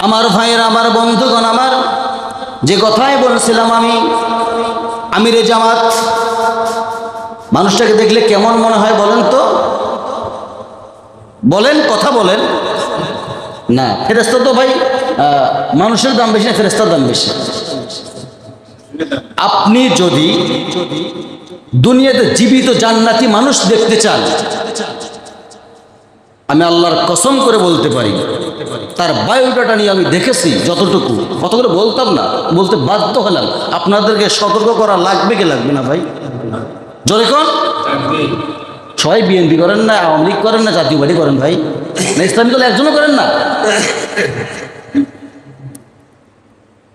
আমার ভাইয়েরা, আমার বন্ধুগণ, আমার যে কথাই বলছিলাম, আমিরে জামাত মানুষটাকে দেখলে কেমন মনে হয় বলেন তো? বলেন, কথা বলেন না। ফেরেশতা তো ভাই মানুষের দাম বেশি না ফেরেশতার দাম বেশি? আপনি যদি দুনিয়াতে জীবিত জান্নাতি মানুষ দেখতে চান, আমি আল্লাহর কসম করে বলতে পারি, তার বায়োডাটা নিয়ে আমি দেখেছি যতটুকু, কত করে বলতাম না, বলতে বাধ্য হলাম। আপনাদেরকে সতর্ক করা লাগবে কি লাগবে না ভাই? জোরে কোন? সবাই বিএনপি করেন না, আওয়ামী লীগ করেন না, জাতীয় পার্টি করেন ভাই, না ইসলামী দল একজনও করেন না?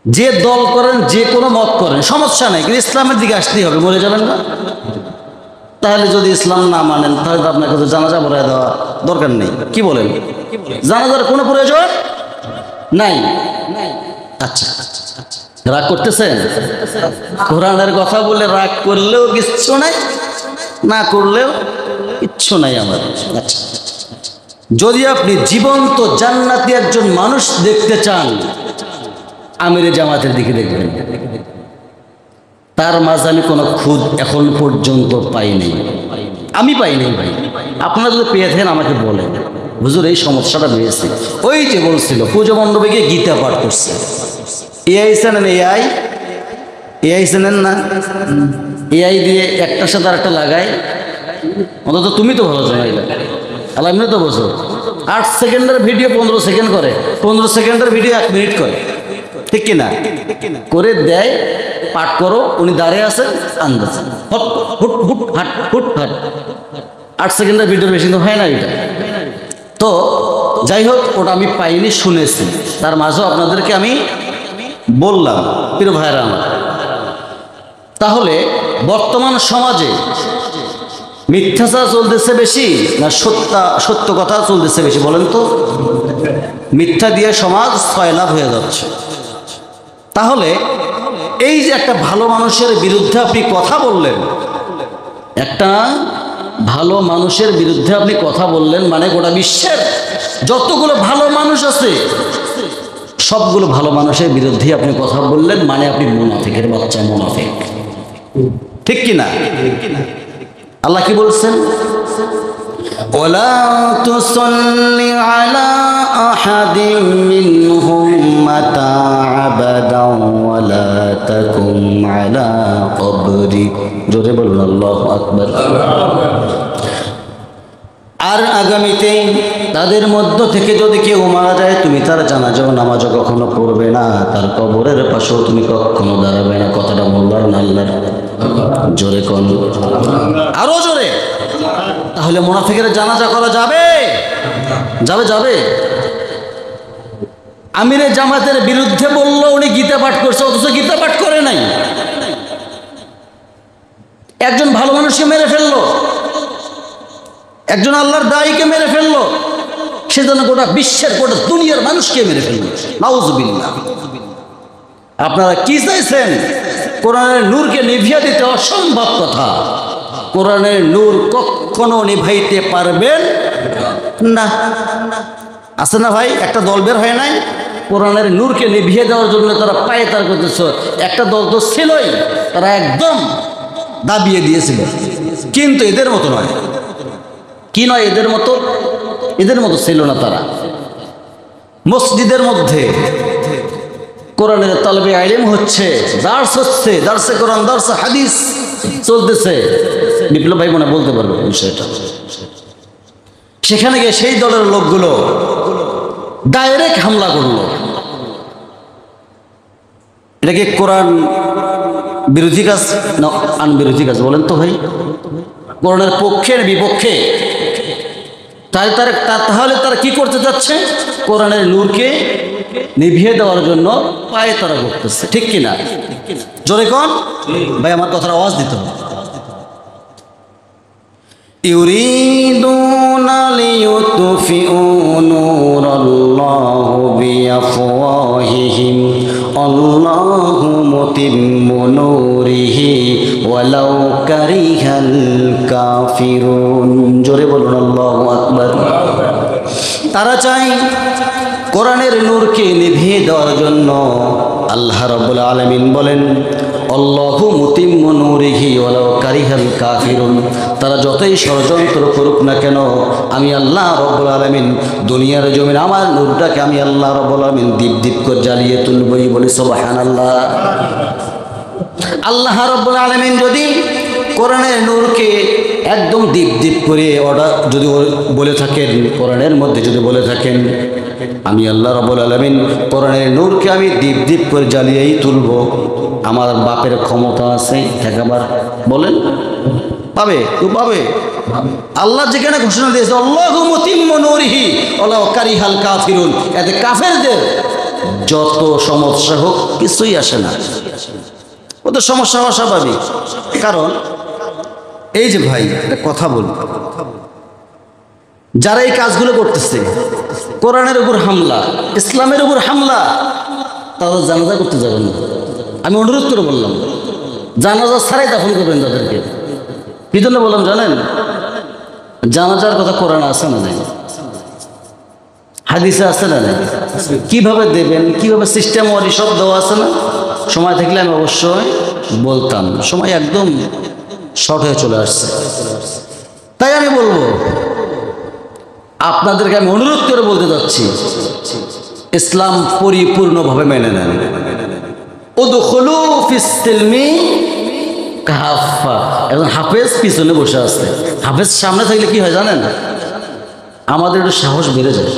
যে দল করেন, যে কোনো মত করেন, সমস্যা নেই, কিন্তু ইসলামের দিকে আসতেই হবে, মরে যাবেন না। তাহলে যদি ইসলাম না মানেন, তাহলে তো আপনাকে তো জানাজা পড়ায় দেওয়া দরকার নেই। কি বলেন? জানাজার কোনো প্রয়োজন নাই। আচ্ছা, রাগ করতেছেন? কোরআনের কথা বলে রাগ করলেও কিচ্ছু নাই, না করলেও কিচ্ছু নাই আমার। আচ্ছা, যদি আপনি জীবন্ত জান্নাতি একজন মানুষ দেখতে চান, আমিরে জামাতের দিকে দেখবেন। তার মাঝে আমি কোনো খুদ এখন পর্যন্ত পাইনি, আমি পাইনি ভাই। আপনারা যদি পেয়ে থাকেন আমাকে বলেন, হুজুর এই সমস্যাটা পেয়েছি। ওই যে বলছিল পুজো মণ্ডপে গিয়ে গীতা পাঠ করছে। এআই চেনেন? এআই চেনেন না? এআই দিয়ে একটার সাথে আর একটা লাগায়, অন্তত তুমি তো ভালো জানো এটা, আলামিনে তো বোঝো। 8 সেকেন্ডের ভিডিও 15 সেকেন্ড করে, 15 সেকেন্ডের ভিডিও 1 মিনিট করে, ঠিক কিনা? করে দেয়, পাঠ করো, উনি দাঁড়িয়ে আছেন আন্দাজ, হট হুট হুট হাট হুট হাট। 8 সেকেন্ডের ভিডিওর বেশি তো হয় না এটা। তো যাই হোক, ওটা আমি পাইনি, শুনেছি। তার মাঝেও আপনাদেরকে আমি বললাম, প্রিয় ভাইরা আমার। তাহলে বর্তমান সমাজে মিথ্যাচার চলতেছে বেশি না সত্য কথা চলতেছে বেশি বলেন তো? মিথ্যা দিয়ে সমাজ সয়লাভ হয়ে যাচ্ছে। তাহলে এই যে একটা ভালো মানুষের বিরুদ্ধে আপনি কথা বললেন, একটা ভালো মানুষের বিরুদ্ধে আপনি কথা বললেন, মানে গোটা বিশ্বের যতগুলো ভালো মানুষ আছে সবগুলো ভালো মানুষের বিরুদ্ধে আপনি কথা বললেন, মানে আপনি মুনাফিকের বাচ্চা, মুনাফিক, ঠিক কিনা? আল্লাহ কি বলছেন? ওয়ালা তুসাল্লি আলা আহাদিম মিনহুম মাতা আবাদাও ওয়ালা তাকুম আলা কবরি। জোরে বলুন আল্লাহু আকবার। আর আগামীতে তাদের মধ্য থেকে যদি কেউ মারা যায়, তুমি তার জানাজা ও নামাজও কখনো পড়বে না, তার কবরের পাশেও তুমি কখনো দাঁড়াবে না। কথাটা বললার না আল্লাহর? জোরে কোন? আরো জোরে। তাহলে মুনাফিকের জানাজা করা যাবে? যাবে? যাবে? আমিরে জামাতের বিরুদ্ধে বললো উনি গীতা পাঠ করছে, অথচ গীতা পাঠ করে নাই। একজন ভালো মানুষকে মেরে ফেললো, একজন আল্লাহর দায়ীকে মেরে ফেললো, সেজন্য গোটা বিশ্বের, গোটা দুনিয়ার মানুষকে মেরে ফেললো। নাউজুবিল্লাহ। আপনারা কি চাইছেন? কোরআনের নূরকে নিভিয়ে দিতে অসম্ভব কথা। কোরআনের নূর কখনো নিভাইতে পারবেন না। আছে না ভাই? একটা দল বের হয় নাই কোরআনের নূরকে নিভিয়ে দেওয়ার জন্য, তারা পায়ে তার করতেছ। একটা দল তো ছিলই, তারা একদম দাবিয়ে দিয়েছিল, কিন্তু এদের মতো নয়। কি নয়? এদের মতো ছিল না তারা। মসজিদের মধ্যে কোরআনের তালবে ইলম হচ্ছে, দার্স হচ্ছে, দার্সে কোরআন, দার্সে হাদিস চলতেছে। বিপ্লব ভাই মনে বলতে পারবে বিষয়টা। সেখানে গিয়ে সেই দলের লোকগুলো ডাইরেক্ট হামলা করলো। এটা কি কোরআন বিরোধী কাজ না আন বিরোধী কাজ বলেন তো ভাই? কোরআনের পক্ষে বিপক্ষে? তাহলে তারা কি করতে যাচ্ছে? কোরআনের নূরকে নিভিয়ে দেওয়ার জন্য পায়ে তারা করতেছে, ঠিক কিনা? জোরে কোন ভাই, আমার কথার আওয়াজ দিতে হবে। ইউরিদুনা লিইউতফিউ নূরাল্লাহি বিআফওয়াহিহিম আল্লাহু মুতিম্মু নূরিহি ওয়ালাউ কারিহাল কাফিরুন। জোরে বলুন আল্লাহু আকবার। তারা চায় কোরআনের নূরকে নিভিয়ে দেওয়ার জন্য আল্লাহ রাব্বুল আলামিন বলেন আল্লাহু মুতিম্মু নূরিহি ওয়ালাউ কারিহাল কাফিরুন। তারা যতই ষড়যন্ত্র করুক না কেন, আমি আল্লাহ রাব্বুল আলামিন দুনিয়ার জমিন আমার নূরটাকে আমি আল্লাহ রাব্বুল আলামিন দীপ দীপ করে জ্বালিয়ে তুলবই। বলি সুবহানাল্লাহ। আল্লাহ রাব্বুল আলামিন যদি কোরআনের নূরকে একদম দীপ দীপ করে অর্ডার যদি বলে থাকেন, কোরআনের মধ্যে যদি বলে থাকেন আমি আল্লাহ রাব্বুল আলামিন কোরআনের নূরকে আমি দীপ দীপ করে জ্বালিয়েই তুলব, আমার বাপের ক্ষমতা আছে ঠেকাবার? বলেন পাবে? তো পাবে। আল্লাহ যেখানে ঘোষণা দিয়েছে আল্লাহু মুতিম্মু নূরিহি ওয়ালাউ কারিহাল কাফিরুন, এতে কাফেরদের যত সমস্যা হোক কিছুই আসে না, ওদের সমস্যা হওয়া স্বাভাবিক। কারণ এই যে ভাই একটা কথা বলবো, যারা এই কাজগুলো করতেছে, কোরআনের উপর হামলা, ইসলামের উপর হামলা, তারা জানাজা করতে যাবেন না। আমি অনুরোধ করে বললাম জানাজা ছাড়াই দাফন করবেন তাদেরকে। কি জন্য বললাম জানেন? জানাজার কথা কোরআনে আছে না নাই? হাদিসে আছে না নাই? কিভাবে দেবেন, কিভাবে সিস্টেম ওয়ারি সব দেওয়া আছে না? সময় থাকলে আমি অবশ্যই বলতাম, সময় একদম শর্ট হয়ে চলে আসছে। তাই আমি বলবো, আপনাদেরকে আমি অনুরোধ করে বলতে যাচ্ছি, ইসলাম পরিপূর্ণভাবে মেনে নেন। উদখুলু ফিস সিলমি কাফা। এখন হাফেজ পিছনে বসে আছে, হাফেজ সামনে থাকলে কি হয় জানেন? আমাদের একটু সাহস বেড়ে যায়।